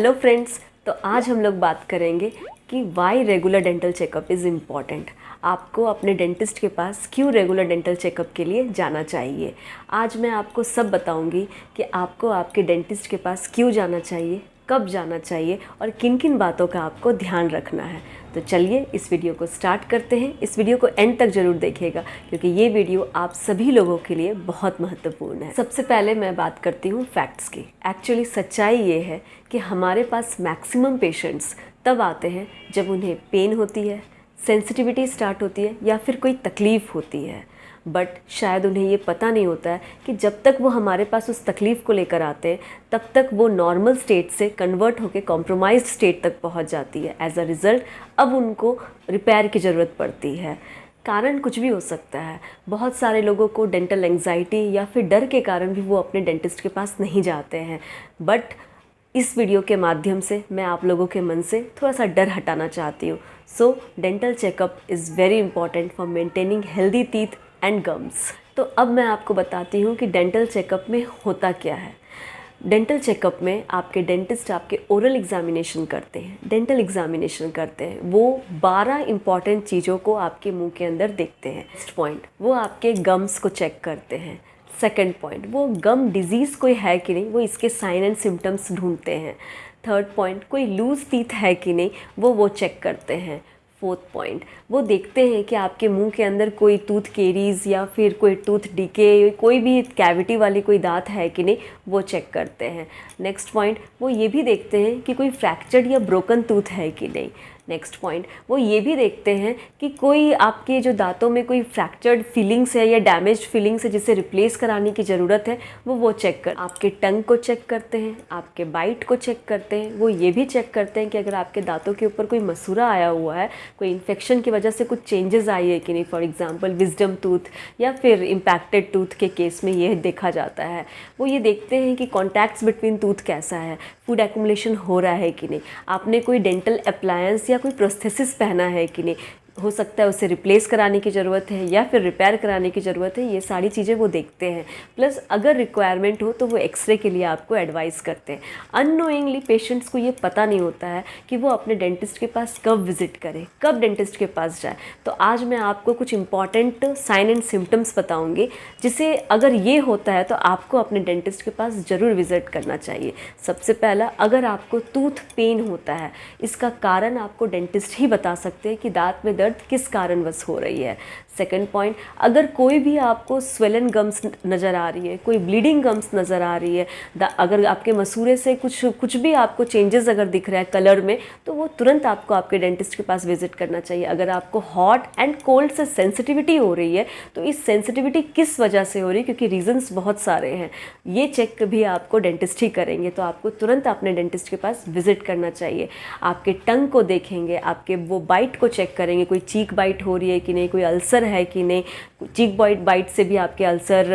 Hello friends, तो आज हम लोग बात करेंगे कि why regular dental checkup is important. आपको अपने डेंटिस्ट के पास क्यों रेगुलर डेंटल चेकअप के लिए जाना चाहिए। आज मैं आपको सब बताऊंगी कि आपको आपके डेंटिस्ट के पास क्यों जाना चाहिए, कब जाना चाहिए और किन किन बातों का आपको ध्यान रखना है। तो चलिए इस वीडियो को स्टार्ट करते हैं। इस वीडियो को एंड तक ज़रूर देखिएगा क्योंकि ये वीडियो आप सभी लोगों के लिए बहुत महत्वपूर्ण है। सबसे पहले मैं बात करती हूँ फैक्ट्स की। एक्चुअली सच्चाई ये है कि हमारे पास मैक्सिमम पेशेंट्स तब आते हैं जब उन्हें पेन होती है, सेंसिटिविटी स्टार्ट होती है या फिर कोई तकलीफ़ होती है। बट शायद उन्हें ये पता नहीं होता है कि जब तक वो हमारे पास उस तकलीफ़ को लेकर आते हैं तब तक वो नॉर्मल स्टेट से कन्वर्ट होकर कॉम्प्रोमाइज्ड स्टेट तक पहुंच जाती है। एज अ रिज़ल्ट अब उनको रिपेयर की ज़रूरत पड़ती है। कारण कुछ भी हो सकता है। बहुत सारे लोगों को डेंटल एंग्जाइटी या फिर डर के कारण भी वो अपने डेंटिस्ट के पास नहीं जाते हैं। बट इस वीडियो के माध्यम से मैं आप लोगों के मन से थोड़ा सा डर हटाना चाहती हूँ। So dental checkup is very important for maintaining healthy teeth and gums. तो अब मैं आपको बताती हूँ कि डेंटल चेकअप में होता क्या है। डेंटल चेकअप में आपके डेंटिस्ट आपके ओरल एग्जामिनेशन करते हैं, डेंटल एग्जामिनेशन करते हैं। वो 12 इंपॉर्टेंट चीज़ों को आपके मुंह के अंदर देखते हैं। नेक्स्ट पॉइंट, वो आपके गम्स को चेक करते हैं। सेकेंड पॉइंट, वो गम डिजीज़ कोई है कि नहीं, वो इसके साइन एंड सिम्टम्स ढूंढते हैं। थर्ड पॉइंट, कोई लूज टीथ है कि नहीं, वो चेक करते हैं। फोर्थ पॉइंट, वो देखते हैं कि आपके मुंह के अंदर कोई टूथ केरीज या फिर कोई टूथ डिके, कोई भी कैविटी वाली कोई दांत है कि नहीं, वो चेक करते हैं। नेक्स्ट पॉइंट, वो ये भी देखते हैं कि कोई फ्रैक्चर्ड या ब्रोकन टूथ है कि नहीं। नेक्स्ट पॉइंट, वो ये भी देखते हैं कि कोई आपके जो दांतों में कोई फ्रैक्चर्ड फीलिंग्स है या डैमेज्ड फीलिंग्स है जिसे रिप्लेस कराने की ज़रूरत है, वो चेक कर। आपके टंग को चेक करते हैं, आपके बाइट को चेक करते हैं। वो ये भी चेक करते हैं कि अगर आपके दांतों के ऊपर कोई मसूरा आया हुआ है, कोई इन्फेक्शन की वजह से कुछ चेंजेस आई है कि नहीं। फॉर एग्जाम्पल विजडम टूथ या फिर इम्पैक्टेड टूथ के केस में ये देखा जाता है। वो ये देखते हैं कि कॉन्टैक्ट्स बिटवीन टूथ कैसा है, फूड एक्यूमुलेशन हो रहा है कि नहीं, आपने कोई डेंटल अप्लायंस या कोई प्रोस्थेसिस पहना है कि नहीं, हो सकता है उसे रिप्लेस कराने की ज़रूरत है या फिर रिपेयर कराने की ज़रूरत है। ये सारी चीज़ें वो देखते हैं। प्लस अगर रिक्वायरमेंट हो तो वो एक्सरे के लिए आपको एडवाइस करते हैं। अननोइंगली पेशेंट्स को ये पता नहीं होता है कि वो अपने डेंटिस्ट के पास कब विजिट करें, कब डेंटिस्ट के पास जाए। तो आज मैं आपको कुछ इंपॉर्टेंट साइन एंड सिम्टम्स बताऊँगी जिसे अगर ये होता है तो आपको अपने डेंटिस्ट के पास ज़रूर विजिट करना चाहिए। सबसे पहला, अगर आपको टूथ पेन होता है, इसका कारण आपको डेंटिस्ट ही बता सकते हैं कि दांत में दर्द किस कारणवश हो रही है। सेकंड पॉइंट, अगर कोई भी आपको स्वेलन गम्स नज़र आ रही है, कोई ब्लीडिंग गम्स नज़र आ रही है, अगर आपके मसूरे से कुछ भी आपको चेंजेस अगर दिख रहा है कलर में, तो वो तुरंत आपको आपके डेंटिस्ट के पास विजिट करना चाहिए। अगर आपको हॉट एंड कोल्ड से सेंसिटिविटी हो रही है तो इस सेंसिटिविटी किस वजह से हो रही है, क्योंकि रीजंस बहुत सारे हैं, ये चेक भी आपको डेंटिस्ट ही करेंगे। तो आपको तुरंत अपने डेंटिस्ट के पास विजिट करना चाहिए। आपके टंग को देखेंगे, आपके वो बाइट को चेक करेंगे, कोई चीक बाइट हो रही है कि नहीं, कोई अल्सर है कि नहीं। चीक बाइट से भी आपके अल्सर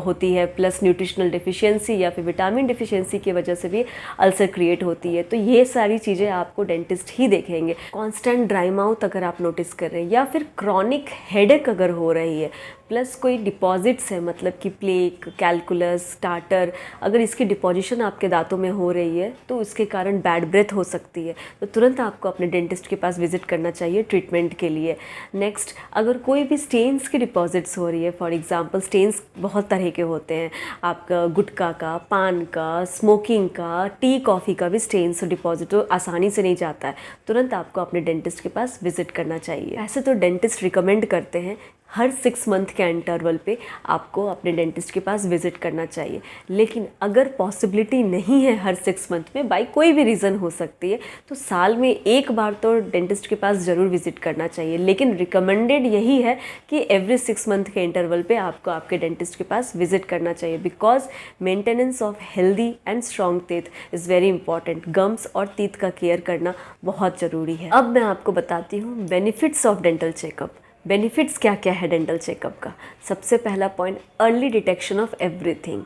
होती है, प्लस न्यूट्रिशनल डिफिशियंसी या फिर विटामिन डिफिशियंसी की वजह से भी अल्सर क्रिएट होती है। तो ये सारी चीज़ें आपको डेंटिस्ट ही देखेंगे। कांस्टेंट ड्राई माउथ अगर आप नोटिस कर रहे हैं या फिर क्रॉनिक हेडेक अगर हो रही है, प्लस कोई डिपॉजिट्स है, मतलब कि प्लेक, कैलकुलस, स्टार्टर, अगर इसकी डिपॉजिशन आपके दांतों में हो रही है तो इसके कारण बैड ब्रेथ हो सकती है। तो तुरंत आपको अपने डेंटिस्ट के पास विजिट करना चाहिए ट्रीटमेंट के लिए। नेक्स्ट, अगर कोई भी स्टेन्स की डिपॉजिट्स हो रही है, फॉर एग्जांपल स्टेन्स बहुत तरह के होते हैं, आपका गुटखा का, पान का, स्मोकिंग का, टी कॉफ़ी का भी स्टेन्स डिपॉजिट आसानी से नहीं जाता है, तुरंत आपको अपने डेंटिस्ट के पास विजिट करना चाहिए। ऐसे तो डेंटिस्ट रिकमेंड करते हैं हर 6 मंथ के इंटरवल पे आपको अपने डेंटिस्ट के पास विजिट करना चाहिए। लेकिन अगर पॉसिबिलिटी नहीं है हर 6 मंथ में, बाई कोई भी रीज़न हो सकती है, तो साल में एक बार तो डेंटिस्ट के पास ज़रूर विजिट करना चाहिए। लेकिन रिकमेंडेड यही है कि एवरी 6 मंथ के इंटरवल पे आपको आपके डेंटिस्ट के पास विजिट करना चाहिए, because maintenance of healthy and strong teeth is very important. Gums और टीथ का केयर करना बहुत ज़रूरी है। अब मैं आपको बताती हूँ benefits of dental checkup. Benefits क्या क्या है डेंटल चेकअप का। सबसे पहला point, early detection of everything.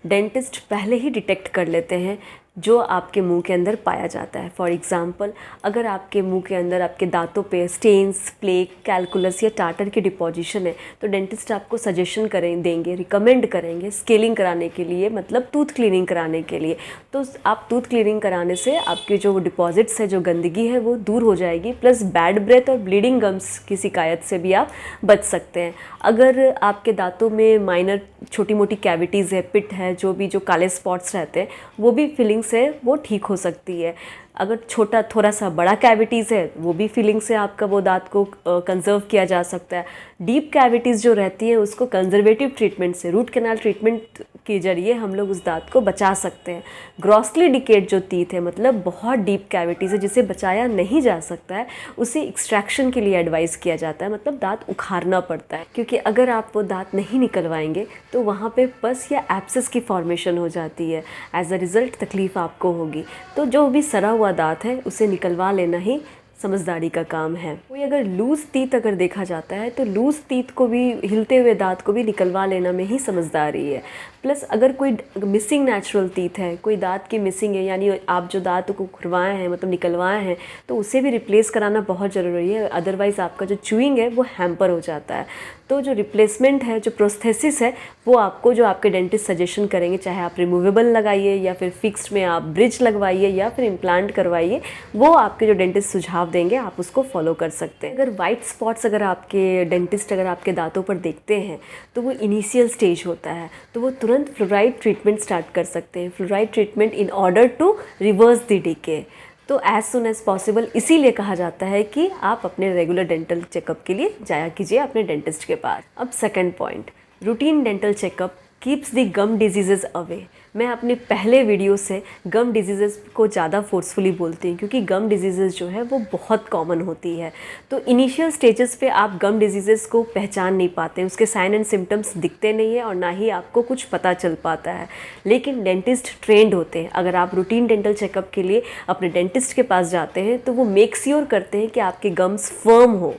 Dentist पहले ही डिटेक्ट कर लेते हैं जो आपके मुंह के अंदर पाया जाता है। फॉर एग्ज़ाम्पल, अगर आपके मुंह के अंदर आपके दांतों पे स्टेन्स, प्लेक, कैलकुलस या टाटर की डिपॉजिशन है तो डेंटिस्ट आपको सजेशन देंगे, रिकमेंड करेंगे स्केलिंग कराने के लिए, मतलब टूथ क्लीनिंग कराने के लिए। तो आप टूथ क्लीनिंग कराने से आपके जो डिपॉजिट्स है, जो गंदगी है वो दूर हो जाएगी, प्लस बैड ब्रेथ और ब्लीडिंग गम्स की शिकायत से भी आप बच सकते हैं। अगर आपके दांतों में माइनर छोटी मोटी कैविटीज़ है, पिट है, जो काले स्पॉट्स रहते हैं, वो भी फिलिंग से वो ठीक हो सकती है। अगर छोटा थोड़ा सा बड़ा कैविटीज़ है, वो भी फिलिंग से आपका वो दांत को कंजर्व किया जा सकता है। डीप कैविटीज़ जो रहती है उसको कंजर्वेटिव ट्रीटमेंट से, रूट कैनाल ट्रीटमेंट के जरिए हम लोग उस दांत को बचा सकते हैं। ग्रॉसली डिकेड जो टीथ है, मतलब बहुत डीप कैविटीज़ है जिसे बचाया नहीं जा सकता है, उसे एक्सट्रैक्शन के लिए एडवाइस किया जाता है, मतलब दांत उखाड़ना पड़ता है, क्योंकि अगर आप वो दांत नहीं निकलवाएंगे तो वहाँ पे पस या एब्सेस की फॉर्मेशन हो जाती है। एज अ रिज़ल्ट तकलीफ़ आपको होगी। तो जो भी सड़ा हुआ दांत है उसे निकलवा लेना ही समझदारी का काम है। कोई अगर लूज़ टीथ अगर देखा जाता है तो लूज़ टीथ को भी, हिलते हुए दांत को भी निकलवा लेना में ही समझदारी है। प्लस अगर कोई मिसिंग नेचुरल टीथ है, कोई दांत की मिसिंग है, यानी आप जो दांत को खुरवाए हैं, मतलब निकलवाए हैं, तो उसे भी रिप्लेस कराना बहुत ज़रूरी है। अदरवाइज़ आपका जो च्यूइंग है वो हैम्पर हो जाता है। तो जो रिप्लेसमेंट है, जो प्रोस्थेसिस है, वो आपको जो आपके डेंटिस्ट सजेशन करेंगे, चाहे आप रिमूवेबल लगाइए या फिर फिक्स्ड में आप ब्रिज लगवाइए या फिर इम्प्लांट करवाइए, वो आपके जो डेंटिस्ट सुझाव देंगे आप उसको फॉलो कर सकते हैं। अगर वाइट स्पॉट्स अगर आपके डेंटिस्ट अगर आपके दांतों पर देखते हैं तो वो इनिशियल स्टेज होता है, तो वो तुरंत फ्लोराइड ट्रीटमेंट स्टार्ट कर सकते हैं। Fluoride treatment in order to reverse the decay. तो एज़ सुन एज़ पॉसिबल इसीलिए कहा जाता है कि आप अपने रेगुलर डेंटल चेकअप के लिए जाया कीजिए अपने डेंटिस्ट के पास। अब second point, routine dental checkup keeps the gum diseases away. मैं अपने पहले वीडियो से गम डिजीज़ेज़ को ज़्यादा फोर्सफुली बोलती हूँ, क्योंकि गम डिजीज़ेज़ जो है वो बहुत कॉमन होती है। तो इनिशियल स्टेजेस पे आप गम डिजीज़ेज़ को पहचान नहीं पाते हैं, उसके साइन एंड सिम्टम्स दिखते नहीं है और ना ही आपको कुछ पता चल पाता है। लेकिन डेंटिस्ट ट्रेंड होते हैं। अगर आप रूटीन डेंटल चेकअप के लिए अपने डेंटिस्ट के पास जाते हैं तो वो मेक श्योर करते हैं कि आपके गम्स फर्म हो,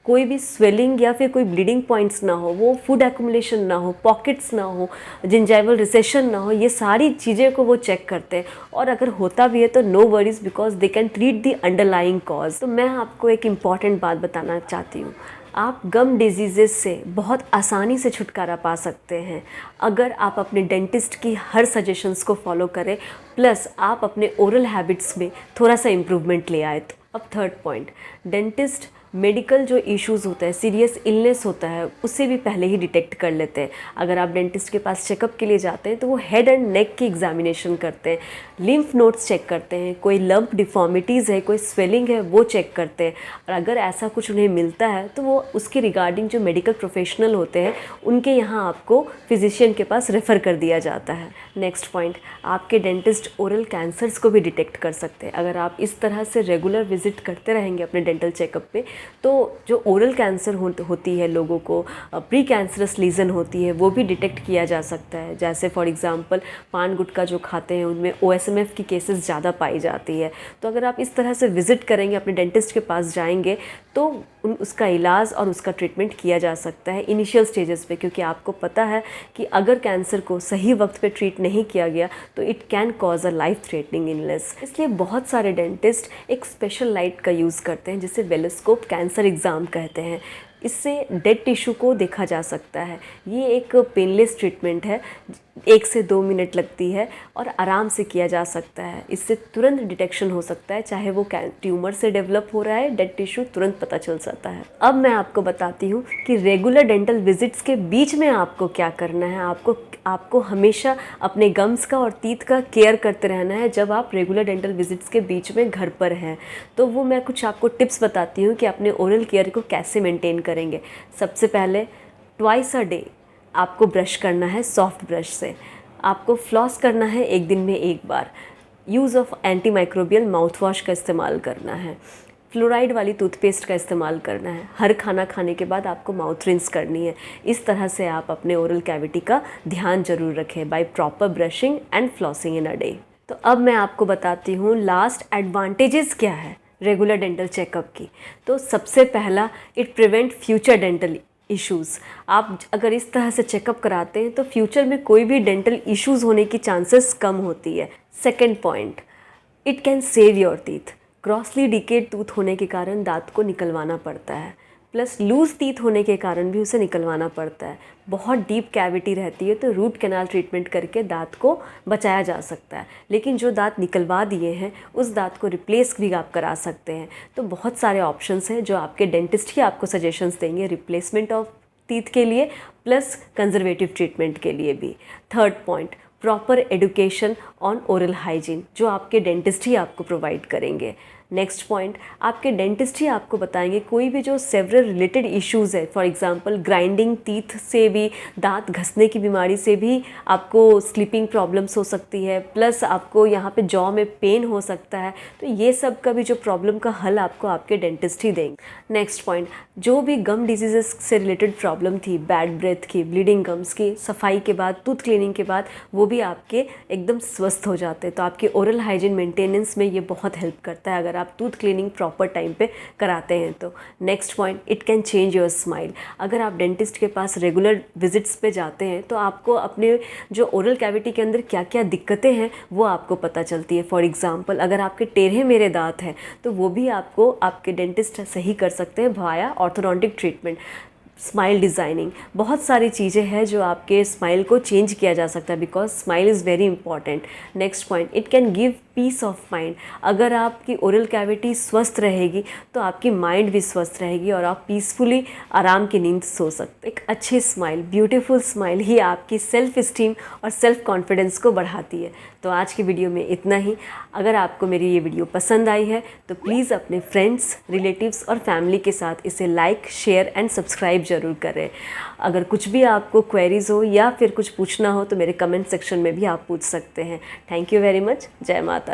कोई भी स्वेलिंग या फिर कोई ब्लीडिंग पॉइंट्स ना हो, वो फूड एक्यूमुलेशन ना हो, पॉकेट्स ना हो, जिंजाइवल रिसेशन ना हो, ये सारी चीज़ें को वो चेक करते हैं। और अगर होता भी है तो no worries, because they can treat the underlying cause. तो मैं आपको एक इम्पॉर्टेंट बात बताना चाहती हूँ, आप गम डिजीज़ेस से बहुत आसानी से छुटकारा पा सकते हैं अगर आप अपने डेंटिस्ट की हर सजेशंस को फॉलो करें, प्लस आप अपने ओरल हैबिट्स में थोड़ा सा इम्प्रूवमेंट ले आए तो। अब थर्ड पॉइंट, डेंटिस्ट मेडिकल जो इश्यूज़ होता है, सीरियस इलनेस होता है, उसे भी पहले ही डिटेक्ट कर लेते हैं। अगर आप डेंटिस्ट के पास चेकअप के लिए जाते हैं तो वो हेड एंड नेक की एग्जामिनेशन करते हैं, लिम्फ नोड्स चेक करते हैं, कोई लंप डिफॉर्मिटीज़ है, कोई स्वेलिंग है, वो चेक करते हैं। और अगर ऐसा कुछ उन्हें मिलता है तो वो उसके रिगार्डिंग जो मेडिकल प्रोफेशनल होते हैं उनके यहाँ आपको फिजिशियन के पास रेफ़र कर दिया जाता है। नेक्स्ट पॉइंट, आपके डेंटिस्ट ओरल कैंसर्स को भी डिटेक्ट कर सकते हैं। अगर आप इस तरह से रेगुलर विजिट करते रहेंगे अपने डेंटल चेकअप पे, तो जो ओरल कैंसर होती है लोगों को, प्री कैंसरस लीजन होती है, वो भी डिटेक्ट किया जा सकता है। जैसे फॉर एग्जांपल पान गुटखा जो खाते हैं उनमें OSMF की केसेस ज़्यादा पाई जाती है। तो अगर आप इस तरह से विज़िट करेंगे, अपने डेंटिस्ट के पास जाएंगे, तो उसका इलाज और उसका ट्रीटमेंट किया जा सकता है इनिशियल स्टेजेस पे, क्योंकि आपको पता है कि अगर कैंसर को सही वक्त पे ट्रीट नहीं किया गया तो it can cause a life threatening illness. इसलिए बहुत सारे डेंटिस्ट एक स्पेशल लाइट का यूज़ करते हैं जिसे वेलोस्कोप कैंसर एग्ज़ाम कहते हैं। इससे डेड टिश्यू को देखा जा सकता है। ये एक पेनलेस ट्रीटमेंट है, 1 से 2 मिनट लगती है और आराम से किया जा सकता है। इससे तुरंत डिटेक्शन हो सकता है, चाहे वो ट्यूमर से डेवलप हो रहा है, डेड टिश्यू तुरंत पता चल सकता है। अब मैं आपको बताती हूँ कि रेगुलर डेंटल विजिट्स के बीच में आपको क्या करना है। आपको हमेशा अपने गम्स का और टीथ का केयर करते रहना है जब आप रेगुलर डेंटल विजिट्स के बीच में घर पर हैं। तो वो मैं कुछ आपको टिप्स बताती हूँ कि अपने ओरल केयर को कैसे मेंटेन करेंगे। सबसे पहले, ट्वाइस अ डे आपको ब्रश करना है सॉफ्ट ब्रश से। आपको फ्लॉस करना है 1 दिन में 1 बार। Use of anti microbial mouth wash का इस्तेमाल करना है। फ्लोराइड वाली टूथपेस्ट का इस्तेमाल करना है। हर खाना खाने के बाद आपको माउथ रिंस करनी है। इस तरह से आप अपने ओरल कैविटी का ध्यान जरूर रखें by proper brushing and flossing in a day. तो अब मैं आपको बताती हूँ लास्ट एडवांटेजेस क्या है रेगुलर डेंटल चेकअप की। तो सबसे पहला, it prevent future dental issues. आप अगर इस तरह से चेकअप कराते हैं तो फ्यूचर में कोई भी डेंटल इश्यूज़ होने की चांसेस कम होती है। Second point, it can save your teeth. Grossly decade tooth होने के कारण दांत को निकलवाना पड़ता है, प्लस लूज़ टीथ होने के कारण भी उसे निकलवाना पड़ता है। बहुत डीप कैविटी रहती है तो रूट कैनाल ट्रीटमेंट करके दांत को बचाया जा सकता है, लेकिन जो दांत निकलवा दिए हैं उस दांत को रिप्लेस भी आप करा सकते हैं। तो बहुत सारे ऑप्शंस हैं जो आपके डेंटिस्ट ही आपको सजेशंस देंगे रिप्लेसमेंट ऑफ टीथ के लिए, प्लस कंजर्वेटिव ट्रीटमेंट के लिए भी। Third point, proper education on oral hygiene, जो आपके डेंटिस्ट ही आपको प्रोवाइड करेंगे। नेक्स्ट पॉइंट, आपके डेंटिस्ट ही आपको बताएंगे कोई भी जो सेवरल रिलेटेड इश्यूज़ है, फॉर एग्जांपल ग्राइंडिंग टीथ से भी, दांत घसने की बीमारी से भी आपको स्लीपिंग प्रॉब्लम्स हो सकती है, प्लस आपको यहाँ पे जॉ में पेन हो सकता है। तो ये सब का भी जो प्रॉब्लम का हल आपको आपके डेंटिस्ट ही देंगे। नेक्स्ट पॉइंट, जो भी गम डिजीज़ से रिलेटेड प्रॉब्लम थी, बैड ब्रेथ की, ब्लीडिंग गम्स की, सफाई के बाद, टूथ क्लीनिंग के बाद वो भी आपके एकदम स्वस्थ हो जाते हैं। तो आपके ओरल हाइजीन मेंटेनेंस में ये बहुत हेल्प करता है अगर आप टूथ क्लीनिंग प्रॉपर टाइम पे कराते हैं तो। Next point, it can change your smile. अगर आप डेंटिस्ट के पास रेगुलर विजिट्स पे जाते हैं तो आपको अपने जो ओरल कैविटी के अंदर क्या क्या दिक्कतें हैं वो आपको पता चलती है। फॉर एग्जांपल, अगर आपके टेढ़े मेढ़े दांत हैं तो वो भी आपको आपके डेंटिस्ट सही कर सकते हैं via orthodontic treatment. Smile designing, बहुत सारी चीज़ें हैं जो आपके स्माइल को चेंज किया जा सकता है, because smile is very important. Next point, it can give piece of mind. अगर आपकी ओरल कैविटी स्वस्थ रहेगी तो आपकी माइंड भी स्वस्थ रहेगी और आप पीसफुली आराम की नींद सो सकते। एक अच्छी स्माइल, ब्यूटीफुल स्माइल ही आपकी सेल्फ इस्टीम और सेल्फ कॉन्फिडेंस को बढ़ाती है। तो आज की वीडियो में इतना ही। अगर आपको मेरी ये वीडियो पसंद आई है तो प्लीज़ अपने फ्रेंड्स, रिलेटिव्स और फैमिली के साथ इसे लाइक, शेयर एंड सब्सक्राइब ज़रूर करें। अगर कुछ भी आपको क्वेरीज़ हो या फिर कुछ पूछना हो तो मेरे कमेंट सेक्शन में भी आप पूछ सकते हैं। Thank you very much. जय माता।